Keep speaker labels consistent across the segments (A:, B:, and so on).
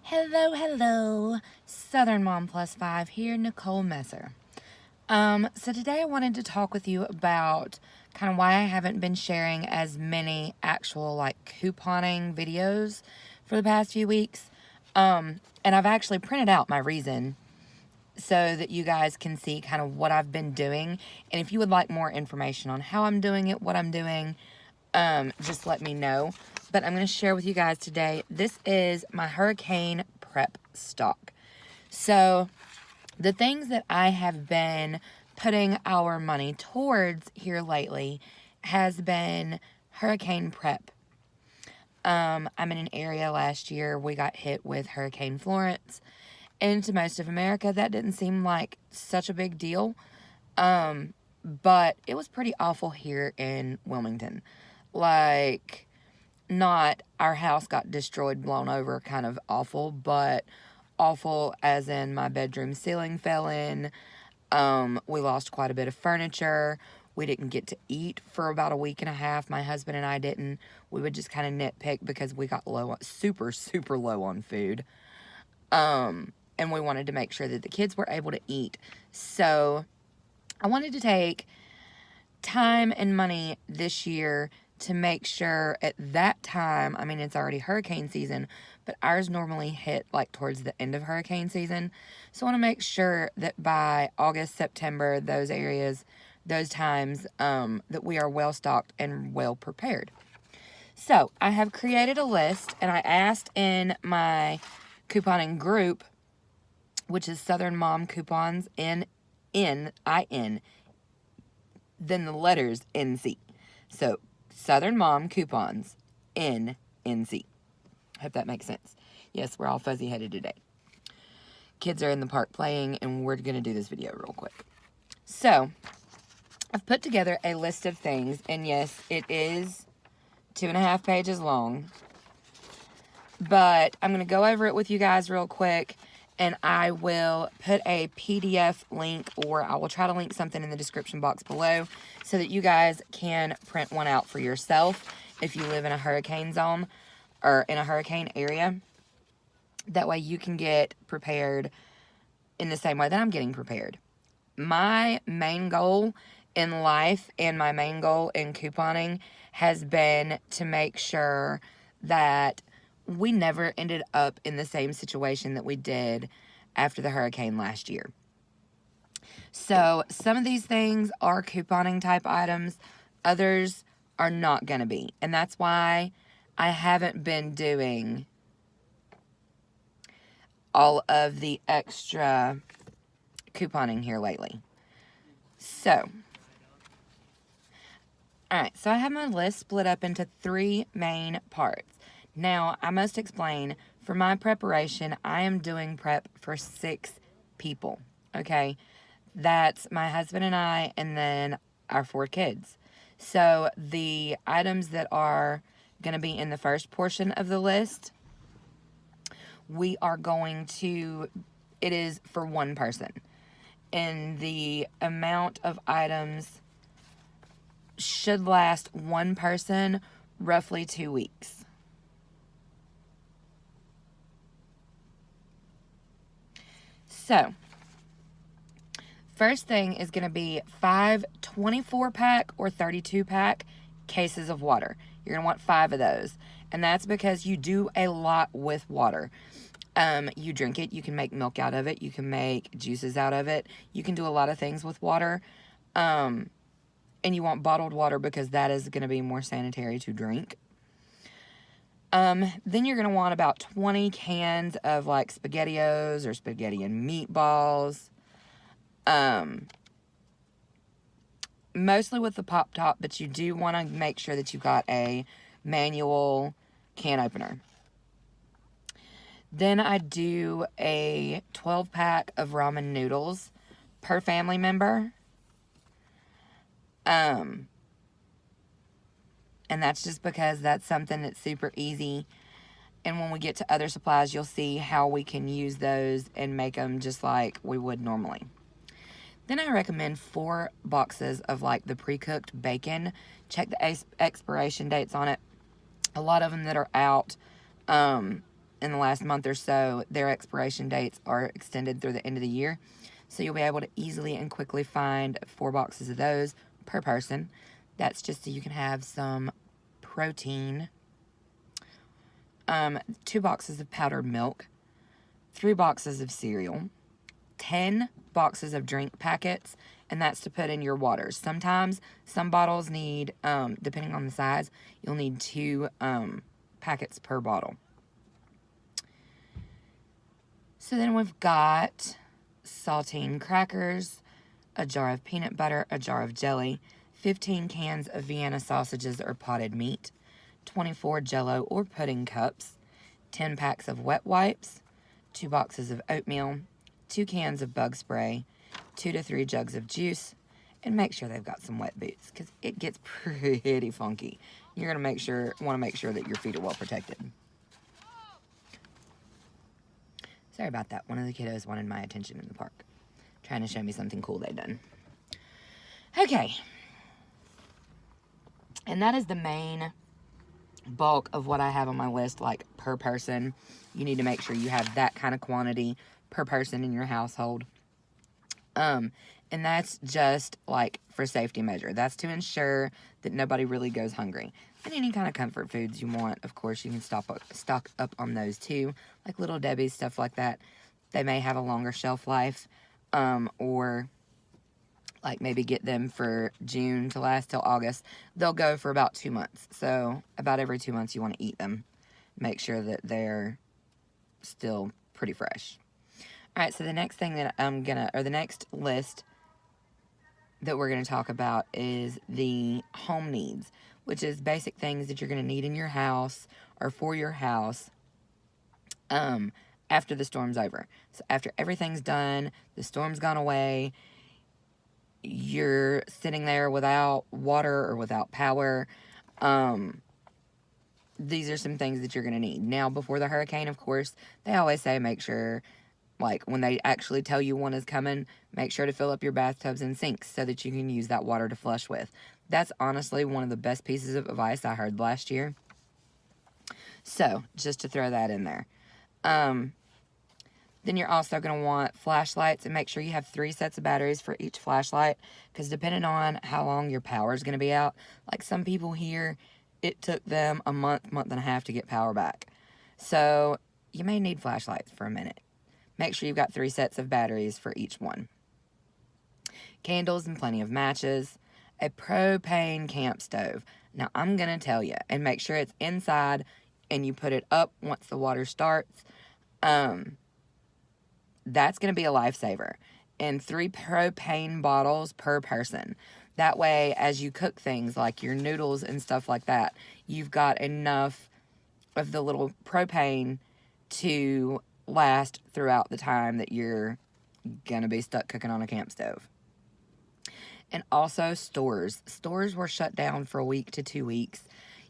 A: Hello, Southern Mom Plus 5 here, Nicole Messer. So today I wanted to talk with you about kind of why I haven't been sharing as many actual couponing videos for the past few weeks. And I've actually printed out my reason so that you guys can see kind of what I've been doing. And if you would like more information on how I'm doing it, what I'm doing, just let me know. But I'm going to share with you guys today, this is my hurricane prep stock. So the things that I have been putting our money towards here lately has been hurricane prep. I'm in an area last year, we got hit with Hurricane Florence. And to most of America, that didn't seem like such a big deal. But it was pretty awful here in Wilmington. Not our house got destroyed, blown over, kind of awful, but awful as in my bedroom ceiling fell in. We lost quite a bit of furniture. We didn't get to eat for about a week and a half. My husband and I didn't. We would just kind of nitpick because we got super low on food. And we wanted to make sure that the kids were able to eat. So I wanted to take time and money this year to make sure at that time, I mean, it's already hurricane season, but ours normally hit towards the end of hurricane season. So I want to make sure that by August, September, those areas, those times, that we are well stocked and well prepared. So I have created a list, and I asked in my couponing group, which is Southern Mom Coupons, N-N-I-N, then the letters N-C. So Southern Mom Coupons, N-N-C. Hope that makes sense. Yes, we're all fuzzy-headed today. Kids are in the park playing, and we're going to do this video real quick. So, I've put together a list of things, and yes, it is 2.5 pages long. But I'm going to go over it with you guys real quick, and I will put a PDF link, or I will try to link something in the description box below so that you guys can print one out for yourself if you live in a hurricane zone or in a hurricane area. That way you can get prepared in the same way that I'm getting prepared. My main goal in life and my main goal in couponing has been to make sure that we never ended up in the same situation that we did after the hurricane last year. So some of these things are couponing type items. Others are not going to be. And that's why I haven't been doing all of the extra couponing here lately. So, alright, so I have my list split up into 3 main parts. Now, I must explain, for my preparation, I am doing prep for 6 people, okay? That's my husband and I, and then our 4 kids. So, the items that are going to be in the first portion of the list, we are going to, it is for 1 person. And the amount of items should last 1 person roughly 2 weeks. So, first thing is going to be 5 24-pack or 32-pack cases of water. You're going to want 5 of those. And that's because you do a lot with water. You drink it, you can make milk out of it, you can make juices out of it. You can do a lot of things with water. And you want bottled water because that is going to be more sanitary to drink. Then you're going to want about 20 cans of SpaghettiOs or spaghetti and meatballs. Mostly with the pop top, but you do want to make sure that you've got a manual can opener. Then I do a 12-pack of ramen noodles per family member. And that's just because that's something that's super easy. And when we get to other supplies, you'll see how we can use those and make them just like we would normally. Then I recommend 4 boxes of the pre-cooked bacon. Check the expiration dates on it. A lot of them that are out in the last month or so, their expiration dates are extended through the end of the year. So you'll be able to easily and quickly find 4 boxes of those per person. That's just so you can have some protein. 2 boxes of powdered milk, 3 boxes of cereal, 10 boxes of drink packets, and that's to put in your waters. Sometimes some bottles need, depending on the size, you'll need 2 packets per bottle. So then we've got saltine crackers, a jar of peanut butter, a jar of jelly, 15 cans of Vienna sausages or potted meat, 24 Jell-O or pudding cups, 10 packs of wet wipes, 2 boxes of oatmeal, 2 cans of bug spray, 2 to 3 jugs of juice, and make sure they've got some wet boots because it gets pretty funky. You're gonna want to make sure that your feet are well protected. Sorry about that. One of the kiddos wanted my attention in the park, trying to show me something cool they'd done. Okay. And that is the main bulk of what I have on my list, like per person. You need to make sure you have that kind of quantity per person in your household. And that's just like for safety measure. That's to ensure that nobody really goes hungry. And any kind of comfort foods you want, of course, you can stock up on those too. Like Little Debbie's, stuff like that. They may have a longer shelf life. Or like maybe get them for June to last till August. They'll go for about 2 months. So about every 2 months you want to eat them. Make sure that they're still pretty fresh. Alright, so the next thing that the next list that we're going to talk about is the home needs, which is basic things that you're going to need in your house or for your house after the storm's over. So after everything's done, the storm's gone away, you're sitting there without water or without power. These are some things that you're going to need. Now, before the hurricane, of course, they always say make sure, like when they actually tell you one is coming, make sure to fill up your bathtubs and sinks so that you can use that water to flush with. That's honestly one of the best pieces of advice I heard last year. So, just to throw that in there. Then you're also going to want flashlights, and make sure you have 3 sets of batteries for each flashlight, because depending on how long your power is going to be out, like some people here, it took them a month and a half to get power back. So you may need flashlights for a minute. Make sure you've got 3 sets of batteries for each one. Candles and plenty of matches. A propane camp stove. Now I'm going to tell you, and make sure it's inside and you put it up once the water starts. That's going to be a lifesaver. And 3 propane bottles per person. That way, as you cook things like your noodles and stuff like that, you've got enough of the little propane to last throughout the time that you're going to be stuck cooking on a camp stove. And also stores. Stores were shut down for a week to 2 weeks.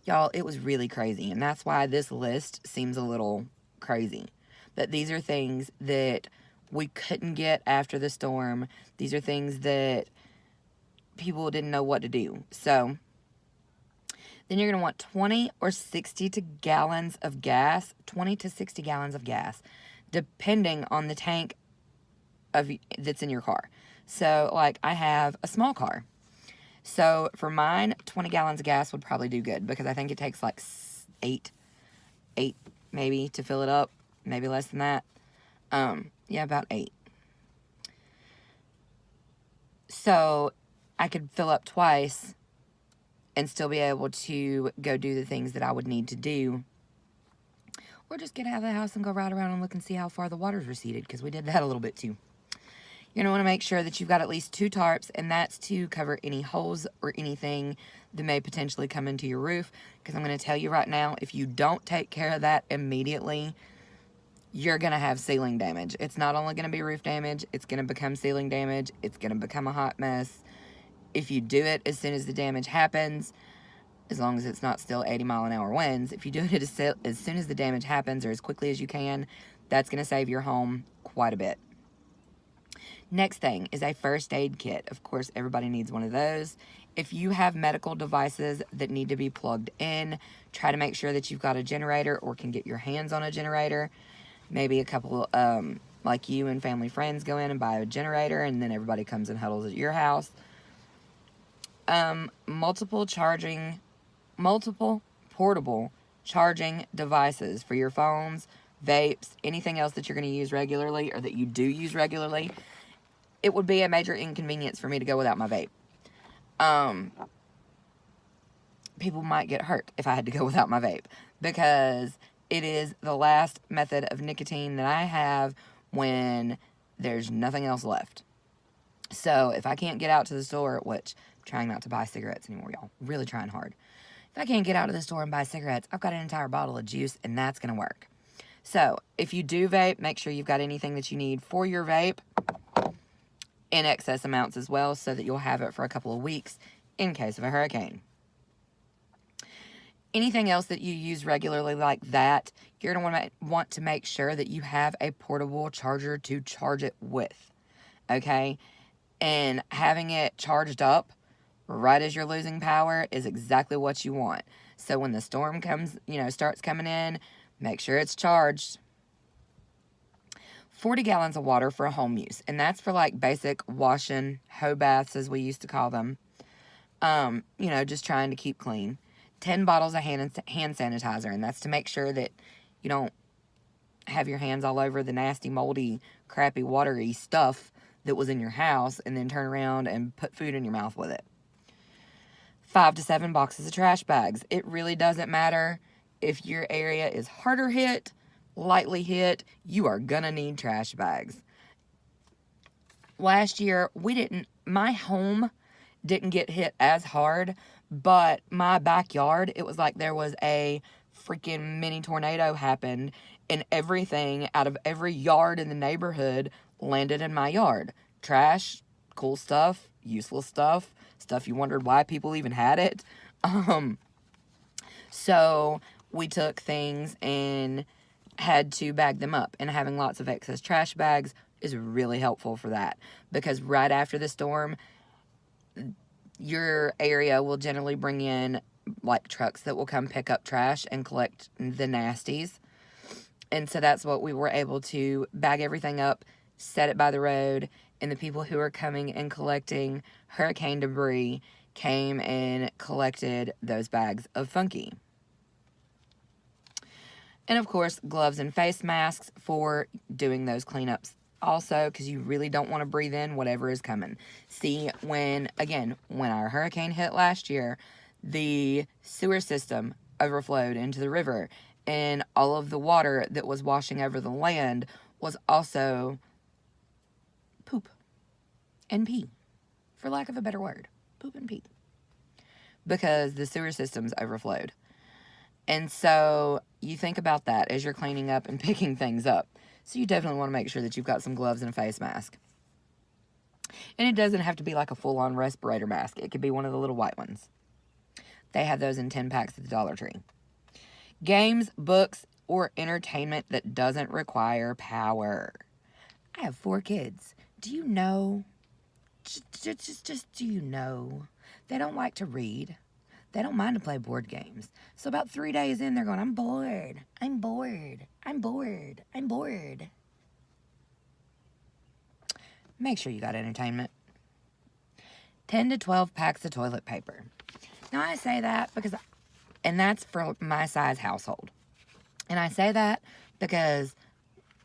A: Y'all, it was really crazy. And that's why this list seems a little crazy. But these are things that we couldn't get after the storm. These are things that people didn't know what to do. So then you're going to want 20 or 60 gallons of gas, 20 to 60 gallons of gas, depending on the tank that's in your car. So like I have a small car. So for mine, 20 gallons of gas would probably do good, because I think it takes like 8 maybe to fill it up, maybe less than that. Yeah, about 8. So I could fill up twice and still be able to go do the things that I would need to do. Or just get out of the house and go ride around and look and see how far the water's receded, because we did that a little bit too. You're going to want to make sure that you've got at least 2 tarps, and that's to cover any holes or anything that may potentially come into your roof. Because I'm going to tell you right now, if you don't take care of that immediately, you're going to have ceiling damage. It's not only going to be roof damage, it's going to become ceiling damage. It's going to become a hot mess. If you do it as soon as the damage happens, as long as it's not still 80-mile-an-hour winds, if you do it as soon as the damage happens or as quickly as you can, that's going to save your home quite a bit. Next thing is a first aid kit. Of course, everybody needs one of those. If you have medical devices that need to be plugged in, try to make sure that you've got a generator or can get your hands on a generator. Maybe a couple, like you and family friends go in and buy a generator, and then everybody comes and huddles at your house. Multiple portable charging devices for your phones, vapes, anything else that you're going to use regularly or that you do use regularly. It would be a major inconvenience for me to go without my vape. People might get hurt if I had to go without my vape, because it is the last method of nicotine that I have when there's nothing else left. So if I can't get out to the store, which I'm trying not to buy cigarettes anymore, y'all, really trying hard. If I can't get out to the store and buy cigarettes, I've got an entire bottle of juice, and that's going to work. So if you do vape, make sure you've got anything that you need for your vape in excess amounts as well, so that you'll have it for a couple of weeks in case of a hurricane. Anything else that you use regularly like that, you're going to want to make sure that you have a portable charger to charge it with, okay? And having it charged up right as you're losing power is exactly what you want. So when the storm comes, starts coming in, make sure it's charged. 40 gallons of water for home use, and that's for like basic washing, hoe baths as we used to call them. Just trying to keep clean. 10 bottles of hand sanitizer, and that's to make sure that you don't have your hands all over the nasty, moldy, crappy, watery stuff that was in your house and then turn around and put food in your mouth with it. 5 to 7 boxes of trash bags. It really doesn't matter if your area is harder hit, lightly hit, you are gonna need trash bags. Last year, my home didn't get hit as hard, but my backyard, it was like there was a freaking mini tornado happened, and everything out of every yard in the neighborhood landed in my yard. Trash, cool stuff, useless stuff, stuff you wondered why people even had it. So we took things and had to bag them up, and having lots of excess trash bags is really helpful for that, because right after the storm, your area will generally bring in like trucks that will come pick up trash and collect the nasties. And so that's what we were able to bag everything up, set it by the road, and the people who are coming and collecting hurricane debris came and collected those bags of Funky. And of course, gloves and face masks for doing those cleanups also, because you really don't want to breathe in whatever is coming. See, when our hurricane hit last year, the sewer system overflowed into the river, and all of the water that was washing over the land was also poop and pee, for lack of a better word. Poop and pee. Because the sewer systems overflowed. And so you think about that as you're cleaning up and picking things up. So you definitely want to make sure that you've got some gloves and a face mask. And it doesn't have to be like a full-on respirator mask. It could be one of the little white ones. They have those in 10 packs at the Dollar Tree. Games, books, or entertainment that doesn't require power. I have 4 kids. Do you know? Just do you know? They don't like to read. They don't mind to play board games. So about 3 days in, they're going, I'm bored. I'm bored. I'm bored. I'm bored. Make sure you got entertainment. 10 to 12 packs of toilet paper. Now, I say that and that's for my size household. And I say that because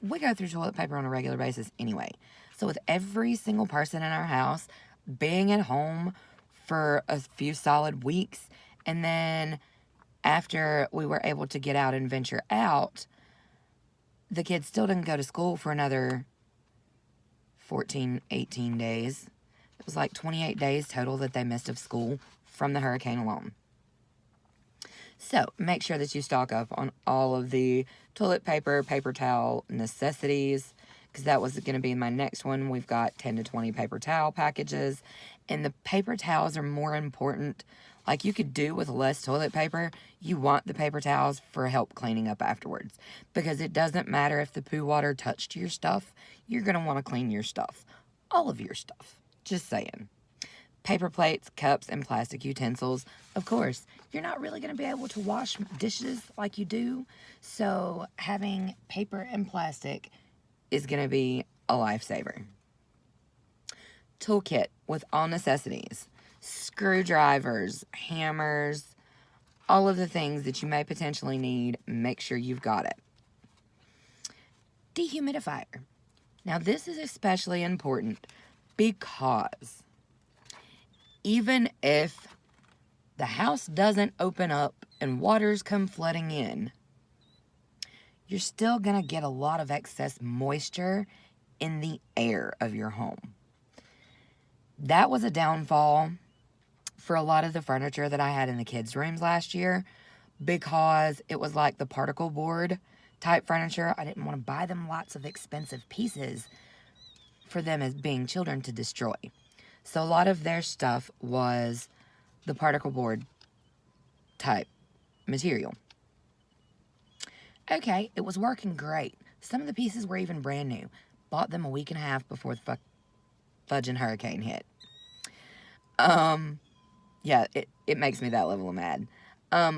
A: we go through toilet paper on a regular basis anyway. So with every single person in our house being at home for a few solid weeks, and then after we were able to get out and venture out, the kids still didn't go to school for another 14, 18 days. It was like 28 days total that they missed of school from the hurricane alone. So make sure that you stock up on all of the toilet paper, paper towel necessities, because that was going to be my next one. We've got 10 to 20 paper towel packages, and the paper towels are more important. Like, you could do with less toilet paper. You want the paper towels for help cleaning up afterwards, because it doesn't matter if the poo water touched your stuff. You're going to want to clean your stuff. All of your stuff. Just saying. Paper plates, cups, and plastic utensils. Of course, you're not really going to be able to wash dishes like you do, so having paper and plastic is going to be a lifesaver. Toolkit with all necessities. Screwdrivers, hammers, all of the things that you may potentially need, make sure you've got it. Dehumidifier. Now this is especially important because even if the house doesn't open up and waters come flooding in, you're still going to get a lot of excess moisture in the air of your home. That was a downfall for a lot of the furniture that I had in the kids' rooms last year because it was like the particle board type furniture. I didn't want to buy them lots of expensive pieces for them as being children to destroy. So a lot of their stuff was the particle board type material. Okay, it was working great. Some of the pieces were even brand new. Bought them a week and a half before the fudging hurricane hit. Yeah, it makes me that level of mad.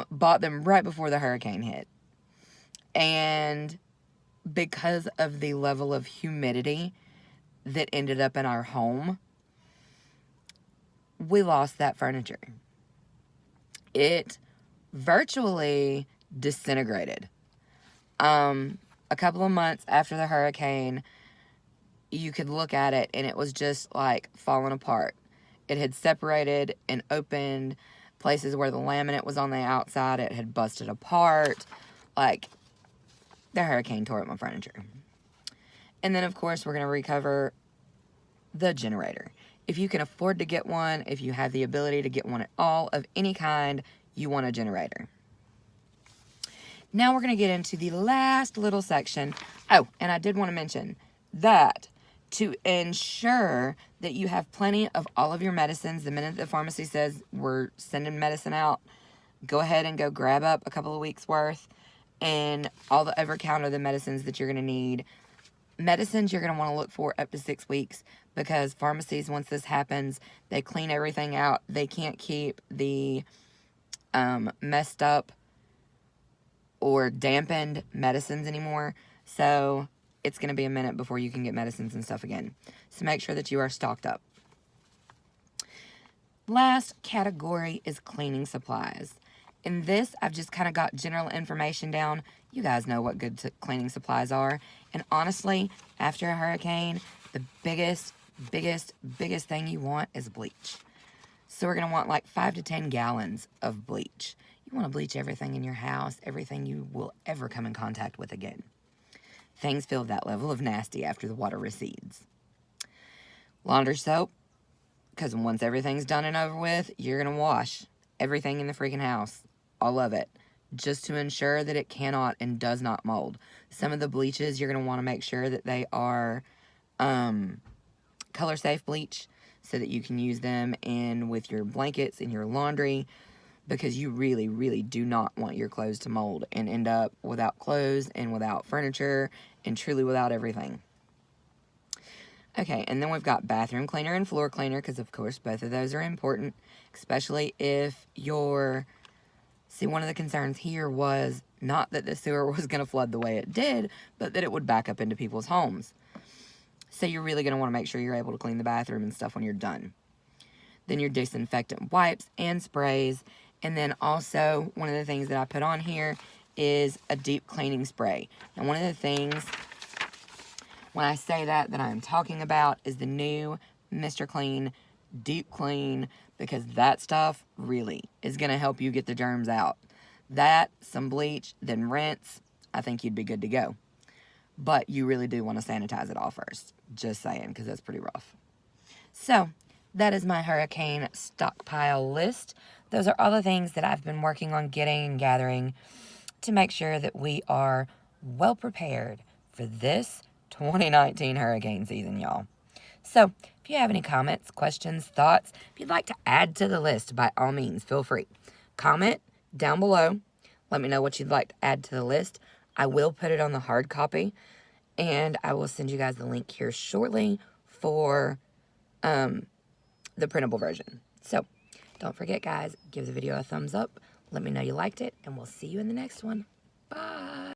A: Bought them right before the hurricane hit. And because of the level of humidity that ended up in our home, we lost that furniture. It virtually disintegrated. A couple of months after the hurricane, you could look at it and it was just like falling apart. It had separated and opened. Places where the laminate was on the outside, it had busted apart. Like, the hurricane tore up my furniture. And then, of course, we're going to recover the generator. If you can afford to get one, if you have the ability to get one at all of any kind, you want a generator. Now we're going to get into the last little section. Oh, and I did want to mention that to ensure that you have plenty of all of your medicines, the minute the pharmacy says we're sending medicine out, go ahead and go grab up a couple of weeks worth and all the over-counter the medicines that you're going to need. Medicines you're going to want to look for up to 6 weeks because pharmacies, once this happens, they clean everything out. They can't keep the messed up or dampened medicines anymore. So it's going to be a minute before you can get medicines and stuff again. So make sure that you are stocked up. Last category is cleaning supplies. In this, I've just kind of got general information down. You guys know what good cleaning supplies are. And honestly, after a hurricane, the biggest thing you want is bleach. So we're going to want like 5 to 10 gallons of bleach. You want to bleach everything in your house, everything you will ever come in contact with again. Things feel that level of nasty after the water recedes. Laundry soap, because once everything's done and over with, you're going to wash everything in the freaking house. All of it. Just to ensure that it cannot and does not mold. Some of the bleaches, you're going to want to make sure that they are color safe bleach so that you can use them in with your blankets and your laundry, because you really do not want your clothes to mold and end up without clothes and without furniture and truly without everything. Okay, and then we've got bathroom cleaner and floor cleaner, because of course both of those are important, especially if you're... See, one of the concerns here was not that the sewer was going to flood the way it did, but that it would back up into people's homes. So you're really going to want to make sure you're able to clean the bathroom and stuff when you're done. Then your disinfectant wipes and sprays. And then also, one of the things that I put on here is a deep cleaning spray. And one of the things, when I say that I am talking about is the new Mr. Clean Deep Clean, because that stuff really is going to help you get the germs out. That, some bleach, then rinse, I think you'd be good to go. But you really do want to sanitize it all first. Just saying, because that's pretty rough. So, that is my hurricane stockpile list. Those are all the things that I've been working on getting and gathering to make sure that we are well prepared for this 2019 hurricane season, y'all. So, if you have any comments, questions, thoughts, if you'd like to add to the list, by all means, feel free. Comment down below. Let me know what you'd like to add to the list. I will put it on the hard copy, and I will send you guys the link here shortly for the printable version. So don't forget, guys, give the video a thumbs up. Let me know you liked it, and we'll see you in the next one. Bye.